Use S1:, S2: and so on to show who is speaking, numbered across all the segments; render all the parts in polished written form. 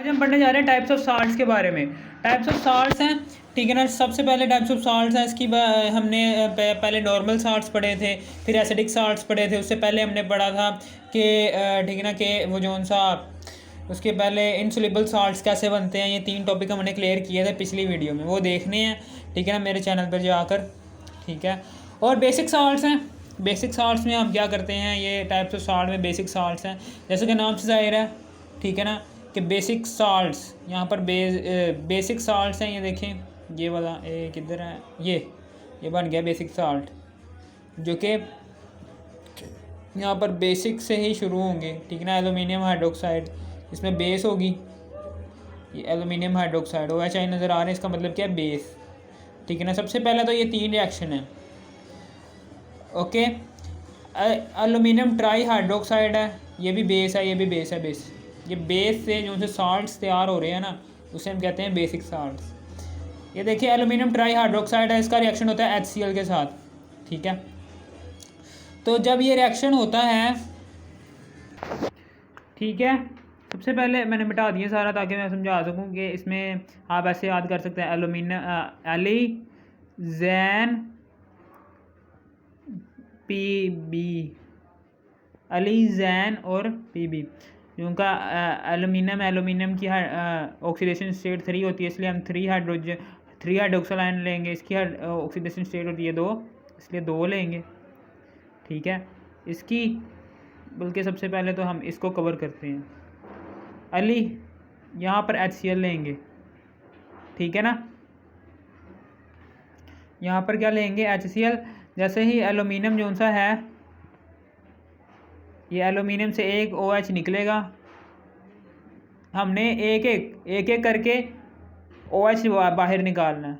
S1: आज हम पढ़ने जा रहे हैं टाइप्स ऑफ साल्ट्स के बारे में। टाइप्स ऑफ साल्ट्स हैं, ठीक है ना। सबसे पहले टाइप्स ऑफ साल्ट्स हैं इसकी हमने पहले नॉर्मल साल्ट्स पढ़े थे, फिर एसिडिक साल्ट्स पढ़े थे। उससे पहले हमने पढ़ा था कि ठीक है ना कि वो जो सा उसके पहले इनसोल्युबल साल्ट्स कैसे बनते हैं। ये 3 टॉपिक हमने क्लियर किए थे पिछली वीडियो में, वो देखने हैं, ठीक है ना, मेरे चैनल पर जाकर, ठीक है। और बेसिक साल्ट्स हैं। बेसिक साल्ट्स में हम क्या करते हैं, ये टाइप्स ऑफ साल्ट में बेसिक साल्ट्स हैं, जैसे कि नाम से ज़ाहिर है, ठीक है ना, कि बेसिक साल्ट्स। यहाँ पर बेसिक साल्ट्स हैं, ये देखें, ये वाला किधर है, ये बन गया बेसिक साल्ट, जो कि यहाँ पर बेसिक से ही शुरू होंगे, ठीक है ना। एलुमिनियम हाइड्रोक्साइड, इसमें बेस होगी, ये एलुमिनियम हाइड्रोक्साइड हो ऐसा नज़र आ रहा है, इसका मतलब क्या है, बेस, ठीक है ना। सबसे पहले तो ये 3 रिएक्शन है, ओके। एलुमिनियम ट्राई हाइड्रोक्साइड है, ये भी बेस है, ये भी बेस है। बेस, ये बेस से जो से साल्ट्स तैयार हो रहे हैं ना, उसे हम कहते हैं बेसिक साल्ट्स। ये देखिए एलुमिनियम ट्राई हाइड्रोक्साइड है, इसका रिएक्शन होता है HCl के साथ, ठीक है। तो जब ये रिएक्शन होता है, ठीक है, सबसे पहले मैंने मिटा दिया सारा ताकि मैं समझा सकूं कि इसमें आप ऐसे याद कर सकते हैं, एलुमिनियम एलिज़ेन PB, एलिज़ेन और PB, जो उनका एलुमिनियम की ऑक्सीडेशन स्टेट 3 होती है, इसलिए हम 3 हाइड्रोक्सिल आयन लेंगे। इसकी ऑक्सीडेशन स्टेट होती है 2, इसलिए 2 लेंगे, ठीक है। इसकी बल्कि सबसे पहले तो हम इसको कवर करते हैं, यहाँ पर HCl लेंगे, ठीक है ना। यहाँ पर क्या लेंगे, HCl। जैसे ही एलुमिनियम जो सा है, ये एलुमिनियम से एक OH निकलेगा, हमने एक एक करके OH बाहर निकालना है।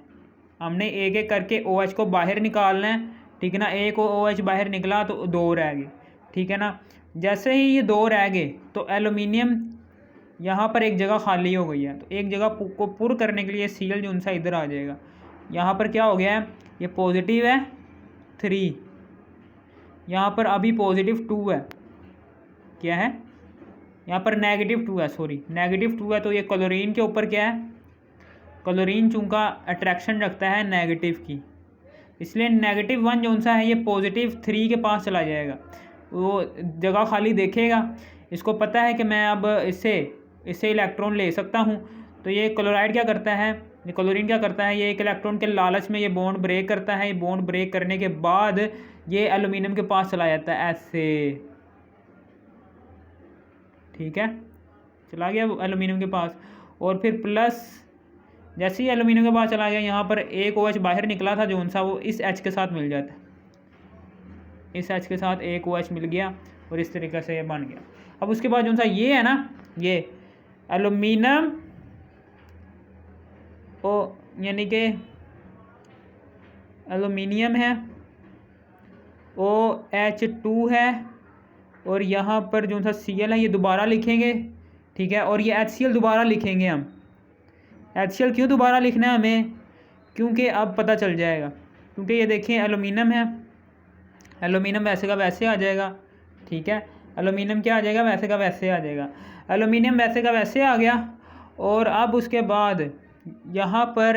S1: हमने एक एक करके OH को बाहर निकालना है, ठीक है ना। एक OH बाहर निकला तो 2 रह गए, ठीक है ना। जैसे ही ये 2 रह गए तो एलुमिनियम यहाँ पर एक जगह खाली हो गई है, तो एक जगह को पुर करने के लिए Cl जो सा इधर आ जाएगा। यहाँ पर क्या हो गया है, ये पॉजिटिव है 3, यहाँ पर अभी पॉजिटिव 2 है, क्या है, यहाँ पर -2 है, सॉरी -2 है। तो ये क्लोरीन के ऊपर क्या है, क्लोरीन चूँका अट्रैक्शन रखता है नेगेटिव की, इसलिए -1 जो सा है ये +3 के पास चला जाएगा। वो जगह खाली देखेगा, इसको पता है कि मैं अब इससे इलेक्ट्रॉन ले सकता हूँ। तो ये क्लोराइड क्या करता है, ये क्लोरीन क्या करता है, ये एक इलेक्ट्रॉन के लालच में ये बॉन्ड ब्रेक करता है। ये बॉन्ड ब्रेक करने के बाद ये एलुमिनियम के पास चला जाता है ऐसे, ठीक है, चला गया एलुमिनियम के पास। और फिर प्लस, जैसे ही एलुमिनियम के पास चला गया, यहाँ पर एक OH बाहर निकला था जो सा, वो इस H के साथ मिल जाता है, इस H के साथ एक OH मिल गया और इस तरीके से ये बन गया। अब उसके बाद जो सा ये है ना, ये एलुमिनियम यानी कि एलुमिनियम है, OH2 है, और यहाँ पर जो सा Cl है ये दोबारा लिखेंगे, ठीक है। और ये HCl दोबारा लिखेंगे हम। HCl क्यों दोबारा लिखना है हमें, क्योंकि अब पता चल जाएगा, क्योंकि ये देखें एलुमिनियम है, एलुमिनियम वैसे का वैसे आ जाएगा, ठीक है। एलुमिनियम क्या आ जाएगा, वैसे का वैसे आ जाएगा। एलुमिनियम वैसे का वैसे आ गया। और अब उसके बाद यहाँ पर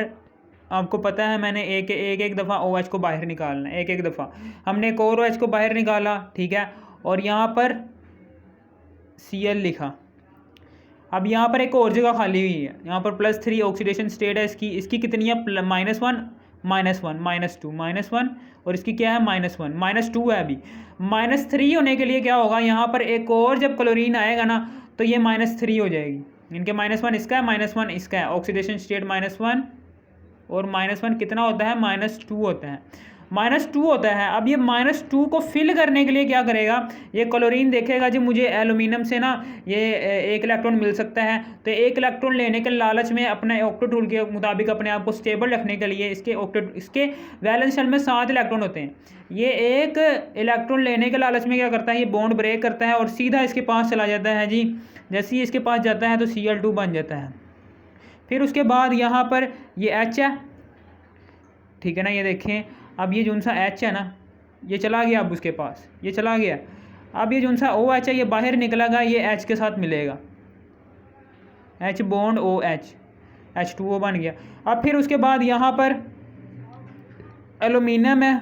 S1: आपको पता है मैंने एक दफ़ा OH को बाहर निकालना है, एक दफ़ा हमने एक और OH को बाहर निकाला, ठीक है। और यहाँ पर Cl लिखा। अब यहाँ पर एक और जगह खाली हुई है, यहाँ पर +3 ऑक्सीडेशन स्टेट है इसकी कितनी है, -1 -2 -1, और इसकी क्या है, -1 -2 है। अभी -3 होने के लिए क्या होगा, यहाँ पर एक और जब क्लोरीन आएगा ना तो ये -3 हो जाएगी। इनके -1 इसका है, -1 इसका है, ऑक्सीडेशन स्टेट -1 और -1 कितना होता है, -2 होता है, -2 होता है। अब ये -2 को फिल करने के लिए क्या करेगा, ये क्लोरीन देखेगा जी मुझे एलुमिनियम से ना ये एक इलेक्ट्रॉन मिल सकता है, तो एक इलेक्ट्रॉन लेने के लालच में अपने ऑक्टेट रूल के मुताबिक अपने आप को स्टेबल रखने के लिए इसके वैलेंस शेल में 7 इलेक्ट्रॉन होते हैं। ये एक इलेक्ट्रॉन लेने के लालच में क्या करता है, ये बॉन्ड ब्रेक करता है और सीधा इसके पास चला जाता है जी। जैसे ही इसके पास जाता है तो Cl2 बन जाता है। फिर उसके बाद यहाँ पर ये H है, ठीक है ना। ये देखें, अब ये जो सा H है ना, ये चला गया, अब उसके पास ये चला गया। अब ये जो सा OH है ये बाहर निकलेगा, ये H के साथ मिलेगा, H बॉन्ड OH, H2O बन गया। अब फिर उसके बाद यहाँ पर एलुमिनियम है,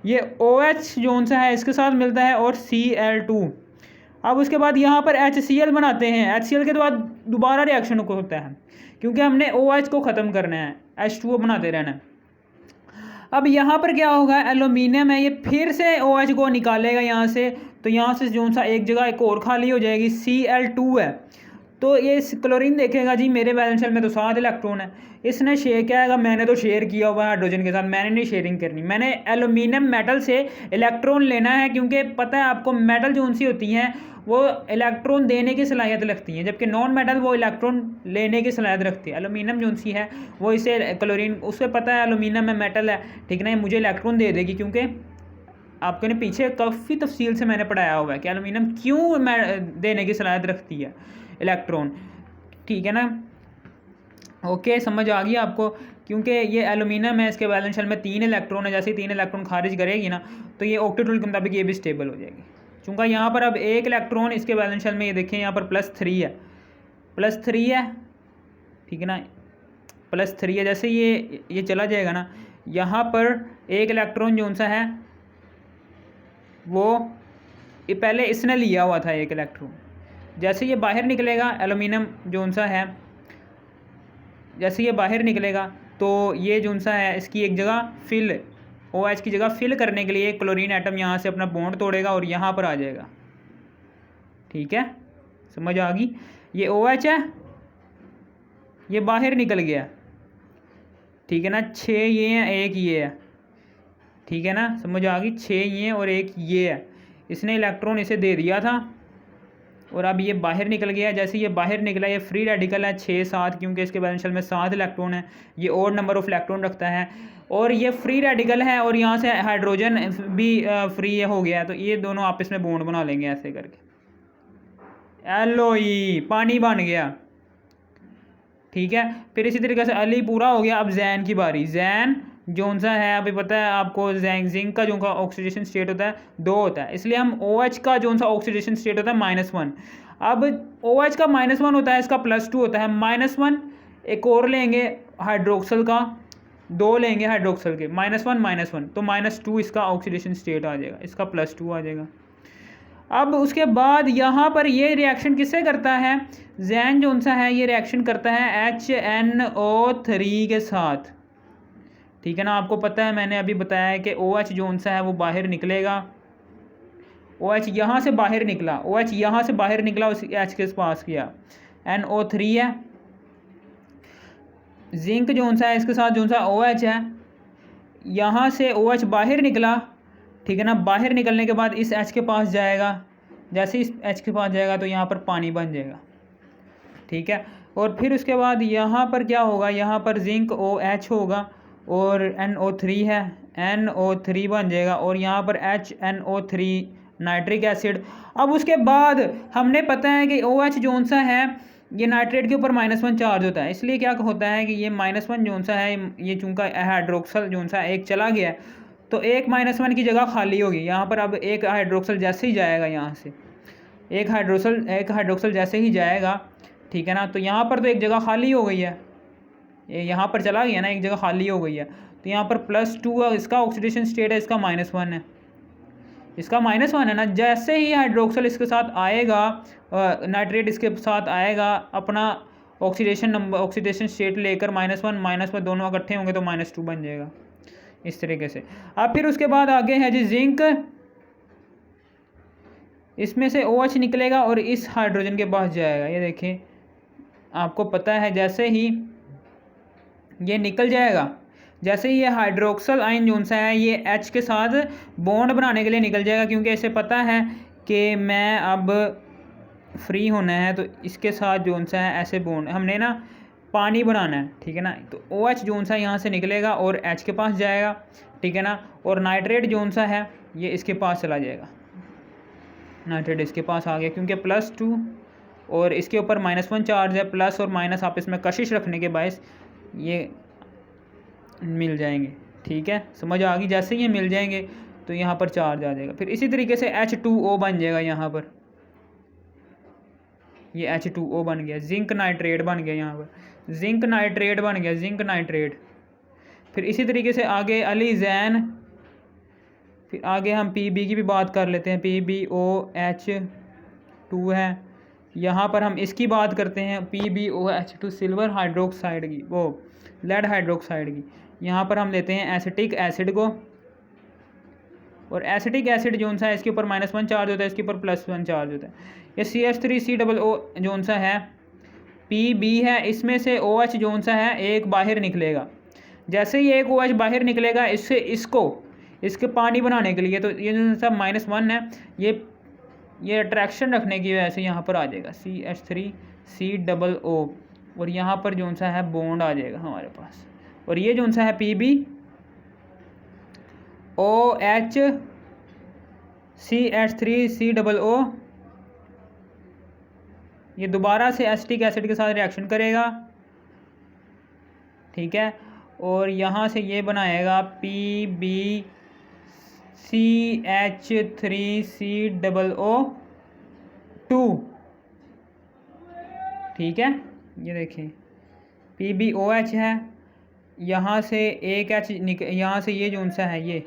S1: ये OH जो सा है इसके साथ मिलता है और Cl2। अब उसके बाद यहाँ पर HCl बनाते हैं। HCl के बाद दोबारा रिएक्शन को होता है क्योंकि हमने OH को ख़त्म करना है, H2O बनाते रहना है। अब यहाँ पर क्या होगा, एलुमिनियम है ये फिर से OH को निकालेगा यहाँ से, तो यहाँ से जो सा एक जगह एक और खाली हो जाएगी, Cl2 है। तो ये क्लोरीन देखेगा जी मेरे वैलेंस शेल में तो 7 इलेक्ट्रॉन है, इसने शेयर क्या आएगा, मैंने तो शेयर किया हुआ है हाइड्रोजन के साथ, मैंने नहीं शेयरिंग करनी, मैंने एलुमिनियम मेटल से इलेक्ट्रॉन लेना है क्योंकि पता है आपको मेटल जो उनसी होती हैं वो इलेक्ट्रॉन देने की सलाहियत रखती हैं, जबकि नॉन मेटल वो इलेक्ट्रॉन लेने की सलाहियत रखती है। एलुमिनियम जो उनसी है वो इसे क्लोरीन, उससे पता है एलुमिनियम में मेटल है, ठीक है ना, मुझे इलेक्ट्रॉन दे देगी, क्योंकि आपके ने पीछे काफ़ी तफसील से मैंने पढ़ाया हुआ है कि एलुमिनियम क्यों देने की सलाहियत रखती है इलेक्ट्रॉन, ठीक है ना। ओके, समझ आ गई आपको, क्योंकि ये एलुमिनियम है, इसके वैलेंस शेल में 3 इलेक्ट्रॉन है, जैसे ही 3 इलेक्ट्रॉन खारिज करेगी ना तो ये ऑक्टेट रूल के मुताबिक ये भी स्टेबल हो जाएगी। चूँकि यहाँ पर अब 1 इलेक्ट्रॉन इसके वैलेंस शेल में, ये देखें यहाँ पर +3 है, +3 है, ठीक है ना, +3 है। जैसे ये चला जाएगा ना, यहाँ पर 1 इलेक्ट्रॉन जो सा है वो ये पहले इसने लिया हुआ था 1 इलेक्ट्रॉन, जैसे ये बाहर निकलेगा एलुमिनियम जो सा है, जैसे ये बाहर निकलेगा तो ये जो सा है इसकी एक जगह फिल, OH की जगह फिल करने के लिए क्लोरीन एटम यहाँ से अपना बॉन्ड तोड़ेगा और यहाँ पर आ जाएगा, ठीक है, समझ आ गई। ये OH है, ये बाहर निकल गया, ठीक है ना, 6 ये हैं, 1 ये है, ठीक है ना, समझ आ गई, 6 ये हैं और 1 ये है, इसने इलेक्ट्रॉन इसे दे दिया था और अब ये बाहर निकल गया। जैसे ये बाहर निकला, ये फ्री रेडिकल है 6-7, क्योंकि इसके वैलेंस शेल में 7 इलेक्ट्रॉन है, ये और नंबर ऑफ इलेक्ट्रॉन रखता है और ये फ्री रेडिकल है और यहाँ से हाइड्रोजन भी फ्री हो गया है, तो ये दोनों आपस में बॉन्ड बना लेंगे ऐसे करके, LOE पानी बन गया, ठीक है। फिर इसी तरीके से अली पूरा हो गया। अब जैन की बारी, जैन जो सा है अभी पता है आपको, जिंक का जो ऑक्सीडेशन स्टेट होता है 2 होता है, इसलिए हम OH का जो सा ऑक्सीडेशन स्टेट होता है -1। अब OH का -1 होता है, इसका +2 होता है, -1 एक और लेंगे हाइड्रोक्सल का, 2 लेंगे हाइड्रोक्सल के, -1 तो -2 इसका ऑक्सीडेशन स्टेट आ जाएगा, इसका +2 आ जाएगा। अब उसके बाद यहाँ पर ये रिएक्शन किससे करता है, जैन जो सा है ये रिएक्शन करता है HNO3 के साथ, ठीक है ना। आपको पता है मैंने अभी बताया है कि OH जो सा है वो बाहर निकलेगा, OH यहाँ से बाहर निकला, OH यहाँ से बाहर निकला, उस H के पास किया, NO3 है, जिंक जो सा है इसके साथ जो सा OH है, यहाँ से OH बाहर निकला, ठीक है ना, बाहर निकलने के बाद इस H के पास जाएगा, जैसे इस H के पास जाएगा तो यहाँ पर पानी बन जाएगा, ठीक है। और फिर उसके बाद यहाँ पर क्या होगा, यहाँ पर जिंक OH होगा और NO3 है, NO3 बन जाएगा और यहाँ पर HNO3 नाइट्रिक एसिड। अब उसके बाद हमने पता है कि OH जो सा है ये नाइट्रेट के ऊपर -1 चार्ज होता है, इसलिए क्या होता है कि ये -1 जो सा है, ये चूँकि हाइड्रोक्सल जो सा एक चला गया है तो एक -1 की जगह खाली होगी यहाँ पर। अब एक हाइड्रोक्सल जैसे ही जाएगा, यहाँ से एक हाइड्रोक्सल जैसे ही जाएगा, ठीक है ना, तो यहाँ पर तो एक जगह खाली हो गई है, ये यहाँ पर चला गया ना, एक जगह खाली हो गई है, तो यहाँ पर +2 इसका ऑक्सीडेशन स्टेट है, इसका -1 है, इसका -1 है ना। जैसे ही हाइड्रोक्सल इसके साथ आएगा, नाइट्रेट इसके साथ आएगा, अपना ऑक्सीडेशन स्टेट लेकर -1 दोनों इकट्ठे होंगे तो -2 बन जाएगा, इस तरीके से। अब फिर उसके बाद आगे है जी जिंक, इसमें से OH निकलेगा और इस हाइड्रोजन के पास जाएगा, ये देखें आपको पता है, जैसे ही ये निकल जाएगा, जैसे ही ये हाइड्रोक्सल आयन जो सा है ये H के साथ बॉन्ड बनाने के लिए निकल जाएगा, क्योंकि इसे पता है कि मैं अब फ्री होना है, तो इसके साथ जो सा है ऐसे बॉन्ड हमने ना पानी बनाना है, ठीक है ना, तो OH जो सा यहाँ से निकलेगा और H के पास जाएगा, ठीक है ना, और नाइट्रेट जो सा है ये इसके पास चला जाएगा, नाइट्रेट इसके पास आ गया, क्योंकि +2 और इसके ऊपर -1 चार्ज है, प्लस और माइनस आपस में कशिश रखने के बायस ये मिल जाएंगे, ठीक है, समझ आ गई। जैसे ये मिल जाएंगे तो यहाँ पर चार्ज आ जाएगा। फिर इसी तरीके से H2O बन जाएगा, यहाँ पर ये H2O बन गया, जिंक नाइट्रेट बन गया, यहाँ पर जिंक नाइट्रेट बन गया, जिंक नाइट्रेट। फिर इसी तरीके से आगे अलीजैन, फिर आगे हम PB की भी बात कर लेते हैं, PbOH2 है। यहाँ पर हम इसकी बात करते हैं PbOH2 सिल्वर हाइड्रोक्साइड की, वो लेड हाइड्रोक्साइड की। यहाँ पर हम लेते हैं एसिटिक एसिड को, और एसिटिक एसिड जो सा है इसके ऊपर -1 चार्ज होता है, इसके ऊपर +1 चार्ज होता है। ये CH3COO जो सा है Pb है, इसमें से OH जो सा है एक बाहर निकलेगा। जैसे ही एक OH बाहर निकलेगा इससे इसके पानी बनाने के लिए, तो ये जो सा -1 है, ये अट्रैक्शन रखने की वजह से यहाँ पर आ जाएगा CH3COO, और यहाँ पर जो सा है बॉन्ड आ जाएगा हमारे पास। और ये जो सा है PbOH CH3COO, ये दोबारा से एसिटिक एसिड के साथ रिएक्शन करेगा, ठीक है। और यहाँ से ये बनाएगा PbCH3COO2, ठीक है। ये देखें PbOH है, यहाँ से एक H यहाँ से ये जो सा है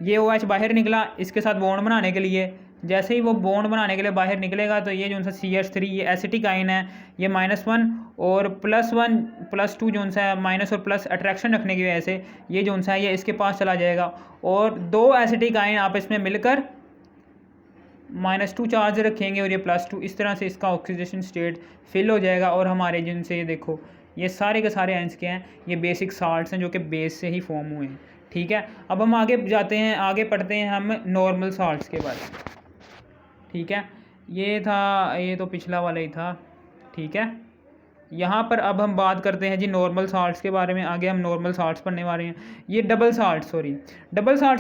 S1: ये OH बाहर निकला इसके साथ बॉन्ड बनाने के लिए। जैसे ही वो बॉन्ड बनाने के लिए बाहर निकलेगा तो ये जो सा CH3, ये एसिटिक आयन है, ये -1 और +1 +2 जो सा है, माइनस और प्लस अट्रैक्शन रखने की वजह से ये जो सा है ये इसके पास चला जाएगा, और 2 एसिटिक आयन आपस में मिलकर -2 चार्ज रखेंगे और ये +2, इस तरह से इसका ऑक्सीडेशन स्टेट फिल हो जाएगा। और हमारे जिनसे ये देखो ये सारे के सारे आयंस के हैं, ये बेसिक साल्ट्स हैं जो कि बेस से ही फॉर्म हुए हैं, ठीक है। अब हम आगे जाते हैं, आगे पढ़ते हैं हम नॉर्मल साल्ट्स के बारे में, ठीक है। ये तो पिछला वाला ही था, ठीक है। यहाँ पर अब हम बात करते हैं जी नॉर्मल साल्ट्स के बारे में। आगे हम नॉर्मल साल्ट्स पढ़ने वाले हैं। ये डबल साल्ट्स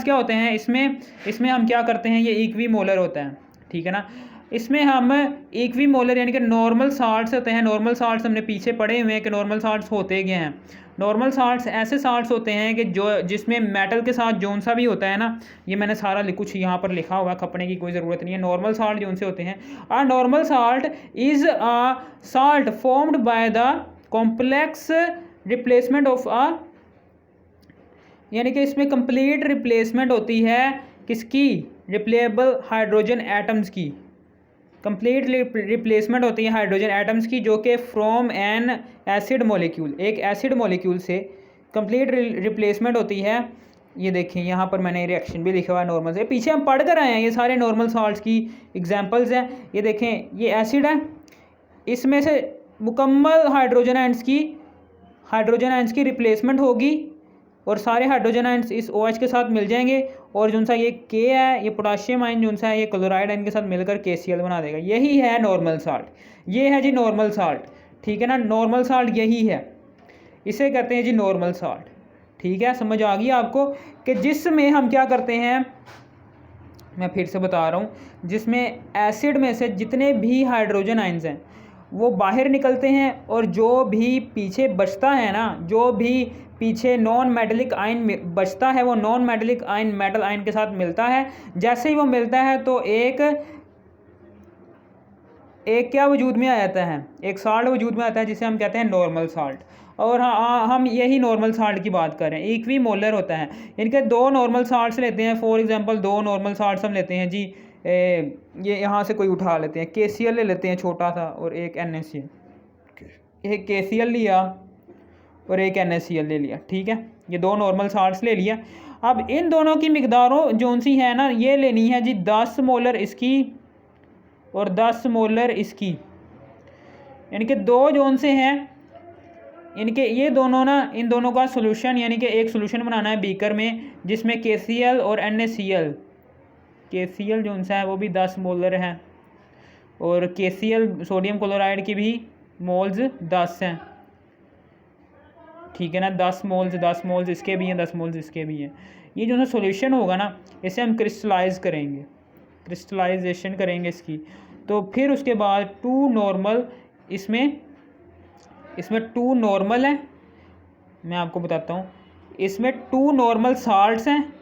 S1: क्या होते हैं, इसमें हम क्या करते हैं, ये इक्विमोलर होता है, ठीक है ना। इसमें हम इक्विमोलर यानी कि नॉर्मल साल्ट्स होते हैं। नॉर्मल साल्ट्स हमने पीछे पढ़े हुए हैं कि नॉर्मल साल्ट्स होते क्या हैं। नॉर्मल साल्ट्स ऐसे साल्ट्स होते हैं कि जिसमें मेटल के साथ जोन सा भी होता है ना, ये मैंने सारा कुछ यहाँ पर लिखा हुआ, खपने की कोई ज़रूरत नहीं है। नॉर्मल साल्ट जोन से होते हैं। A normal salt is a salt formed by the complex replacement of यानी कि इसमें कंप्लीट रिप्लेसमेंट होती है किसकी, रिप्लेबल हाइड्रोजन एटम्स की। कंप्लीट रिप्लेसमेंट होती है हाइड्रोजन एटम्स की, जो कि फ्रॉम एन एसिड मॉलिक्यूल, एक एसिड मॉलिक्यूल से कंप्लीट रिप्लेसमेंट होती है। ये देखें यहाँ पर मैंने रिएक्शन भी लिखा हुआ है नॉर्मल से, पीछे हम पढ़ कर आए हैं, ये सारे नॉर्मल साल्ट्स की एग्जांपल्स हैं। ये देखें ये एसिड है, इसमें से मुकम्मल हाइड्रोजन आयंस की रिप्लेसमेंट होगी और सारे हाइड्रोजन आयंस इस OH के साथ मिल जाएंगे, और जो सा ये K है, ये पोटाशियम आयन जो सा है ये क्लोराइड आयन के साथ मिलकर KCl बना देगा। यही है नॉर्मल साल्ट, ये है जी नॉर्मल साल्ट, ठीक है ना। नॉर्मल साल्ट यही है, इसे कहते हैं जी नॉर्मल साल्ट, ठीक है। समझ आ गई आपको कि जिसमें हम क्या करते हैं, मैं फिर से बता रहा हूँ, जिसमें एसिड में से जितने भी हाइड्रोजन आयंस हैं वो बाहर निकलते हैं, और जो भी पीछे बचता है ना, जो भी पीछे नॉन मेटलिक आयन बचता है, वो non metallic ion metal ion के साथ मिलता है। जैसे ही वो मिलता है तो एक क्या वजूद में आ जाता है, एक साल्ट वजूद में आता है, जिसे हम कहते हैं नॉर्मल साल्ट। और हाँ, हम यही नॉर्मल साल्ट की बात कर रहे हैं। इक्विमोलर होता है, इनके 2 नॉर्मल साल्ट्स लेते हैं। फॉर एग्जांपल 2 नॉर्मल साल्ट्स हम लेते हैं जी, ये यहाँ से कोई उठा लेते हैं, KCl ले लेते हैं छोटा सा, और एक NaCl, एक KCl लिया और एक NaCl ले लिया, ठीक है। ये 2 नॉर्मल साल्ट्स ले लिया। अब इन दोनों की मिकदारों जोन सी है ना, ये लेनी है जी 10 मोलर इसकी और 10 मोलर इसकी, यानी कि 2 जोन से हैं, यानी कि ये दोनों ना, इन दोनों का सोल्यूशन, यानी कि एक सोल्यूशन बनाना है बीकर में, जिसमें KCl और NaCl, KCl जो सा है वो भी 10 मोलर है, और KCl सोडियम क्लोराइड की भी मोल्स 10 हैं, ठीक है ना। 10 मोल्स इसके भी हैं, 10 मोल्स इसके भी हैं। ये जो सा सोल्यूशन होगा ना, इसे हम क्रिस्टलाइजेशन करेंगे इसकी। तो फिर उसके बाद 2 नॉर्मल, इसमें 2 नॉर्मल हैं, मैं आपको बताता हूँ। इसमें 2 नॉर्मल साल्ट्स हैं,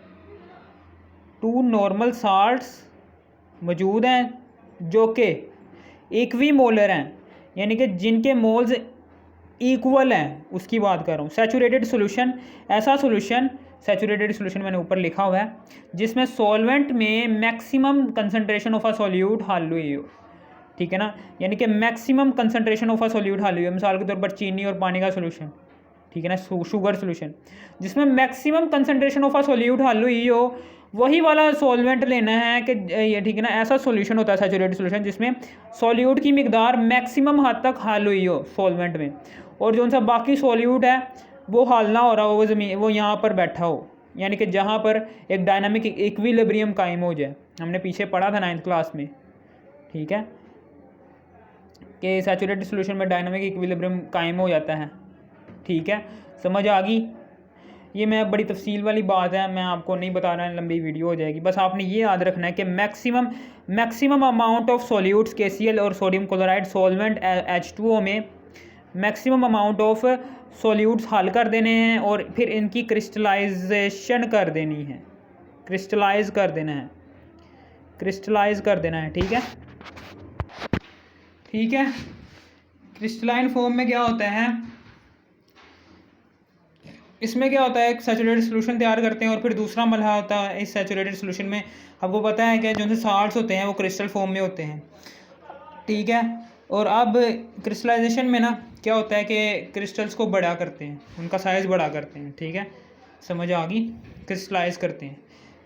S1: 2 नॉर्मल साल्ट्स मौजूद हैं, जो कि इक्विमोलर हैं, यानी कि जिनके मोल्स इक्वल हैं, उसकी बात कर रहा हूँ। सैचुरेटेड सोल्यूशन, ऐसा सोल्यूशन, सैचुरेटेड सोल्यूशन मैंने ऊपर लिखा हुआ है, जिसमें सॉल्वेंट में maximum concentration of a solute हाल हुई हो, ठीक है ना, यानी कि maximum concentration of a solute हाल हुई हो। मिसाल के तौर पर चीनी और पानी का सोल्यूशन, ठीक है ना, शुगर सोल्यूशन, जिसमें maximum concentration of a solute हाल हुई हो, वही वाला सॉल्वेंट लेना है कि ये, ठीक है ना। ऐसा सॉल्यूशन होता है सैचुरेटेड सॉल्यूशन जिसमें सॉल्यूट की मिकदार मैक्सिमम हद तक हाल हुई हो सॉल्वेंट में, और जो सा बाकी सॉल्यूट है वो हाल ना हो रहा हो, वो ज़मीन, वो यहाँ पर बैठा हो, यानी कि जहाँ पर एक डायनामिक इक्विलिब्रियम कायम हो जाए। हमने पीछे पढ़ा था 9th क्लास में, ठीक है, कि सैचुरेटेड सॉल्यूशन में डायनामिक इक्विलिब्रियम कायम हो जाता है, ठीक है, समझ आ गई। ये मैं बड़ी तफसील वाली बात है, मैं आपको नहीं बता रहा, लंबी वीडियो हो जाएगी। बस आपने ये याद रखना है कि maximum amount of solutes KCl और सोडियम क्लोराइड सॉल्वेंट H2O में मैक्सिमम अमाउंट ऑफ सॉल्यूट्स हल कर देने हैं, और फिर इनकी क्रिस्टलाइजेशन कर देनी है, क्रिस्टलाइज कर देना है, क्रिस्टलाइज कर देना है, ठीक है, ठीक है। क्रिस्टलाइन फॉर्म में क्या होता है, इसमें क्या होता है, एक सैचुरेटेड सोल्यूशन तैयार करते हैं, और फिर दूसरा मरहला होता है इस सैचुरेटेड सोल्यूशन में, आपको पता है कि जो से साल्ट्स होते हैं वो क्रिस्टल फॉर्म में होते हैं, ठीक है। और अब क्रिस्टलाइजेशन में ना क्या होता है कि क्रिस्टल्स को बड़ा करते हैं, उनका साइज़ बड़ा करते हैं, ठीक है, समझ आ गई। क्रिस्टलाइज करते हैं,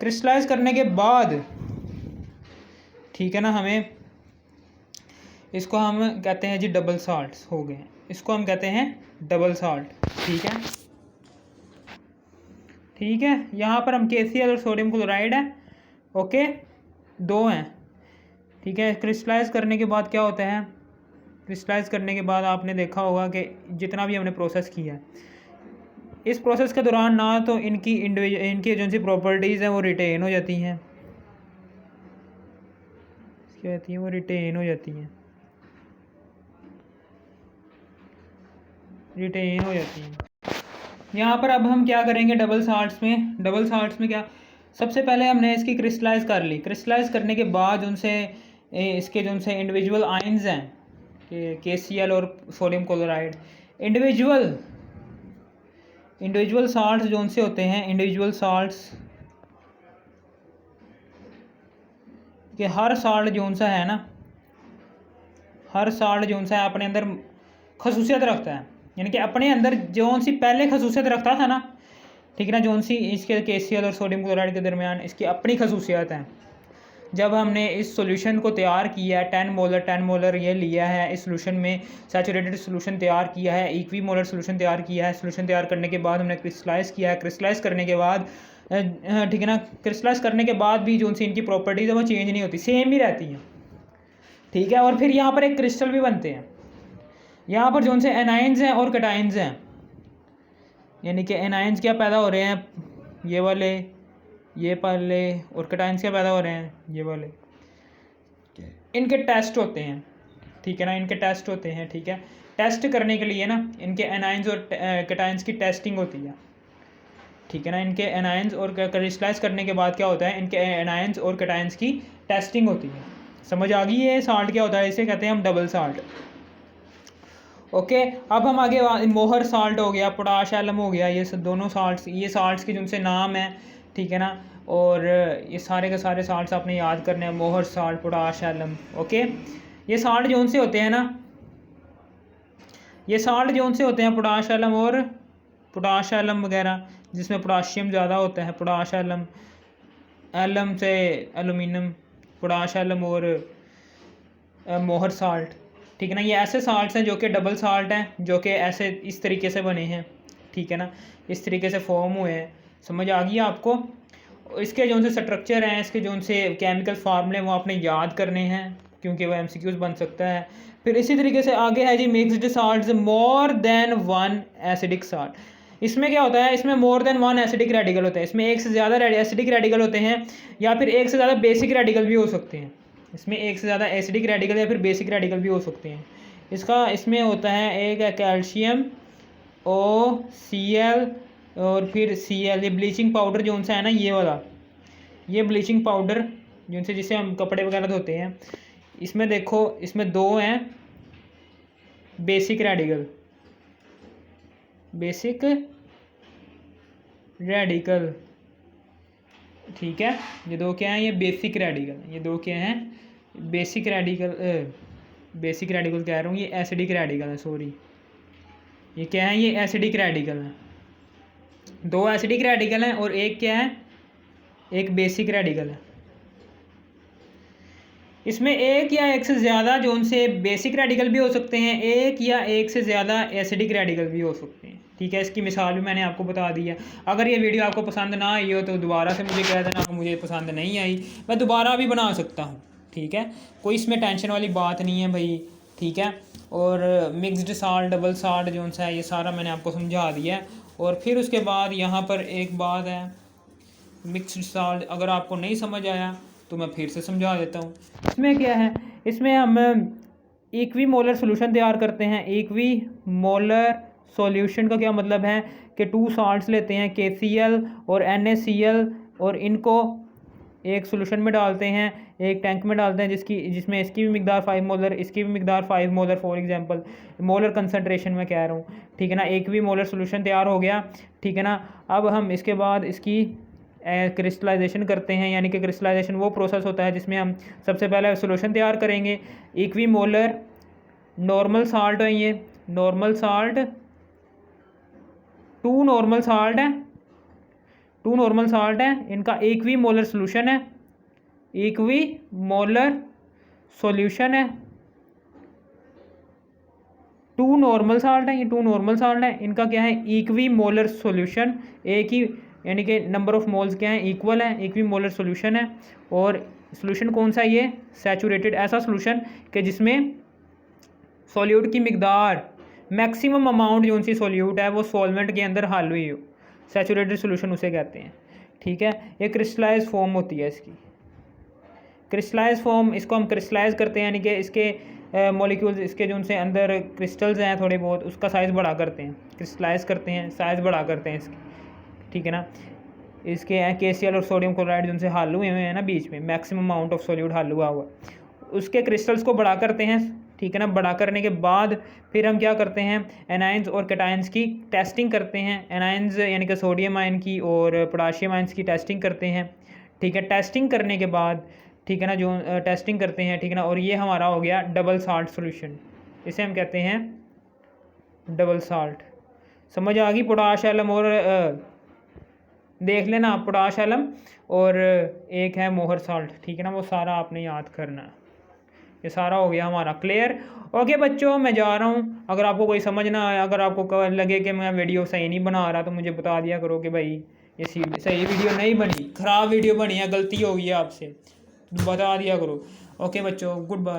S1: क्रिस्टलाइज करने के बाद, ठीक है ना, हमें इसको हम कहते हैं जी डबल साल्ट्स हो गए, इसको हम कहते हैं डबल साल्ट, ठीक है, ठीक है। यहाँ पर हम KCl और सोडियम क्लोराइड है, ओके, 2 हैं, ठीक है। क्रिस्टलाइज करने के बाद क्या होता है, क्रिस्टलाइज करने के बाद आपने देखा होगा कि जितना भी हमने प्रोसेस किया है, इस प्रोसेस के दौरान ना तो इनकी जो सी प्रॉपर्टीज़ हैं वो रिटेन हो जाती हैं, क्या होती हैं, वो रिटेन हो जाती हैं, रिटेन हो जाती हैं। यहाँ पर अब हम क्या करेंगे डबल साल्ट्स में क्या, सबसे पहले हमने इसकी क्रिस्टलाइज कर ली, क्रिस्टलाइज करने के बाद उनसे इसके जो उनसे इंडिविजुअल आयंस हैं कि KCl और सोडियम क्लोराइड, इंडिविजुअल साल्ट्स जो उनसे होते हैं, इंडिविजुअल साल्ट्स कि हर साल्ट जो सा है ना, हर साल्ट जो सा है अपने अंदर खसूसियत रखता है, यानी कि अपने अंदर जो सी पहले खसूसियत रखता था ना, ठीक है ना, जो सी इसके KCl और सोडियम क्लोराइड के दरमियान इसकी अपनी खसूसियत हैं। जब हमने इस सॉल्यूशन को तैयार किया है, 10 मोलर ये लिया है, इस सॉल्यूशन में सैचुरेटेड सॉल्यूशन तैयार किया है, इक्विमोलर सॉल्यूशन तैयार किया है, सॉल्यूशन तैयार करने के बाद हमने क्रिस्टलाइज किया है, क्रिस्टलाइज करने के बाद, ठीक है ना, क्रिस्टलाइज करने के बाद भी जो सी इनकी प्रॉपर्टीज़ है वो चेंज नहीं होती, सेम ही रहती हैं, ठीक है। और फिर यहाँ पर एक क्रिस्टल भी बनते हैं, यहाँ पर जो से एनाइंस हैं और कैटाइंस हैं, यानी कि एनाइंस क्या पैदा हो रहे हैं, ये वाले, ये वाले, और कैटाइंस क्या पैदा हो रहे हैं, ये वाले। इनके टेस्ट होते हैं, ठीक है ना, इनके टेस्ट होते हैं, ठीक है। टेस्ट करने के लिए ना इनके एनाइंस और कैटाइंस की टेस्टिंग होती है, ठीक है ना। इनके एनाइंस और क्रिस्टलाइज करने के बाद क्या होता है, इनके एनाइंस और कैटाइंस की टेस्टिंग होती है। समझ आ गई है साल्ट क्या होता है, इसे कहते हैं हम डबल साल्ट, ओके। अब हम आगे, मोहर साल्ट हो गया, पोटाश एलम हो गया, ये दोनों साल्ट्स, ये साल्ट्स के जिनसे नाम है, ठीक है ना, और ये सारे के सारे साल्ट्स आपने याद करने हैं, Mohr salt, potash alum, okay. ये साल्ट जो उनसे होते हैं ना, ये साल्ट जो उनसे होते हैं पोटाश एलम और पोटाश एलम वगैरह, जिसमें पोटाशियम ज़्यादा होता है, पोटाश एलम, एलम से एलुमिनियम, पोटाश एलम और मोहर साल्ट, ठीक है ना। ये ऐसे साल्ट्स हैं जो कि डबल साल्ट हैं, जो कि ऐसे इस तरीके से बने हैं, ठीक है ना, इस तरीके से फॉर्म हुए हैं। समझ आ गई आपको। इसके जो से स्ट्रक्चर हैं, इसके जो से केमिकल फार्मूले वो आपने याद करने हैं, क्योंकि वो MCQs बन सकता है। फिर इसी तरीके से आगे है जी mixed salts more than 1 acidic salt. इसमें क्या होता है, इसमें मोर देन 1 एसिडिक रेडिकल होता है, इसमें एक से ज़्यादा एसिडिक रेडिकल होते हैं, या फिर एक से ज़्यादा बेसिक रेडिकल भी हो सकते हैं। इसमें एक से ज़्यादा एसिडिक रेडिकल या फिर बेसिक रेडिकल भी हो सकते हैं। इसमें होता है एक है कैल्शियम OCl और फिर Cl। ये ब्लीचिंग पाउडर जो सा है ना, ये वाला, ये ब्लीचिंग पाउडर जो से जिससे हम कपड़े वगैरह धोते हैं, इसमें देखो, इसमें 2 हैं बेसिक रेडिकल, बेसिक रेडिकल, ठीक है। ये 2 क्या हैं, ये बेसिक रेडिकल, ये 2 क्या हैं, बेसिक रेडिकल, बेसिक रेडिकल कह रहा हूँ, ये एसिडिक रेडिकल है, सॉरी, ये क्या है, ये एसिडिक रेडिकल है। 2 एसिडिक रेडिकल हैं और एक क्या है, एक बेसिक रेडिकल है। इसमें एक या एक से ज़्यादा जो उनसे बेसिक रेडिकल भी हो सकते हैं, एक या एक से ज़्यादा एसिडिक रेडिकल भी हो सकते हैं, ठीक है। इसकी मिसाल भी मैंने आपको बता दी है। अगर ये वीडियो आपको पसंद ना आई हो तो दोबारा से मुझे कह देना कि मुझे पसंद नहीं आई, मैं दोबारा भी बना सकता हूँ, ठीक है। कोई इसमें टेंशन वाली बात नहीं है भाई, ठीक है। और मिक्सड साल्ट, डबल साल्ट जो सा है, ये सारा मैंने आपको समझा दिया है। और फिर उसके बाद यहाँ पर एक बात है, मिक्सड साल्ट अगर आपको नहीं समझ आया तो मैं फिर से समझा देता हूँ। इसमें क्या है, इसमें हम इक्वी मोलर सोल्यूशन तैयार करते हैं। इक्वी मोलर सॉल्यूशन का क्या मतलब है कि 2 साल्ट्स लेते हैं, KCl और NaCl, और इनको एक सोल्यूशन में डालते हैं, एक टैंक में डालते हैं जिसमें इसकी भी मिकदार 5 मोलर, इसकी भी मिकदार 5 molar, for example molar concentration में कह रहा हूँ, ठीक है ना। इक्वी मोलर सोल्यूशन तैयार हो गया, ठीक है ना। अब हम इसके बाद इसकी क्रिस्टलाइजेशन करते हैं, यानी कि क्रिस्टलाइजेशन वो प्रोसेस होता है जिसमें हम सबसे पहले सोल्यूशन तैयार करेंगे। इक्वी मोलर नॉर्मल साल्ट है, ये नॉर्मल साल्ट, 2 नॉर्मल साल्ट है, 2 नॉर्मल साल्ट है, इनका इक्वी मोलर सोल्यूशन है, इक्वी मोलर सॉल्यूशन है। 2 नॉर्मल साल्ट है, ये 2 नॉर्मल साल्ट है, इनका क्या है, इक्वी मोलर सॉल्यूशन, एक ही यानी कि नंबर ऑफ मोल्स क्या है, इक्वल है, इक्वी मोलर सॉल्यूशन है। और सॉल्यूशन कौन सा, ये सैचुरेटेड, ऐसा सॉल्यूशन कि जिसमें सॉल्यूट की मिकदार मैक्सिमम अमाउंट जो सी सॉल्यूट है वो सॉल्वेंट के अंदर हल हुई हो, सैचुरेटेड सॉल्यूशन उसे कहते हैं, ठीक है। ये क्रिस्टलाइज फॉर्म होती है इसकी, क्रिस्टलाइज फॉर्म, इसको हम क्रिस्टलाइज करते हैं, यानी कि इसके मॉलिक्यूल्स, इसके जो उनसे अंदर क्रिस्टल्स हैं थोड़े बहुत, उसका साइज़ बड़ा करते हैं, क्रिस्टलाइज करते हैं, साइज़ बड़ा करते हैं इसकी, ठीक है ना। इसके KCl और सोडियम क्लोराइड जिनसे हल हुए हैं ना, बीच में मैक्सिमम अमाउंट ऑफ सॉल्यूट हल हुआ उसके क्रिस्टल्स को बड़ा करते हैं, ठीक है ना। बड़ा करने के बाद फिर हम क्या करते हैं, एनाइंस और कैटाइंस की टेस्टिंग करते हैं। एनाइंस यानी कि सोडियम आयन की और पोटाशियम आयन्स की टेस्टिंग करते हैं, ठीक है। टेस्टिंग करने के बाद, ठीक है ना, जो टेस्टिंग करते हैं, ठीक है ना, और ये हमारा हो गया डबल साल्ट सोल्यूशन, इसे हम कहते हैं डबल साल्ट। समझ आ गई, पोटाश एलम और देख लेना, पोटाश एलम और एक है मोहर साल्ट, ठीक है ना, वो सारा आपने याद करना है। ये सारा हो गया हमारा क्लियर। ओके बच्चों, मैं जा रहा हूँ। अगर आपको कोई समझ ना आया, अगर आपको लगे कि मैं वीडियो सही नहीं बना रहा, तो मुझे बता दिया करो कि भाई ये सही वीडियो नहीं बनी, ख़राब वीडियो बनी है, गलती हो गई है आपसे, बता दिया करो। ओके बच्चों, गुड बाय।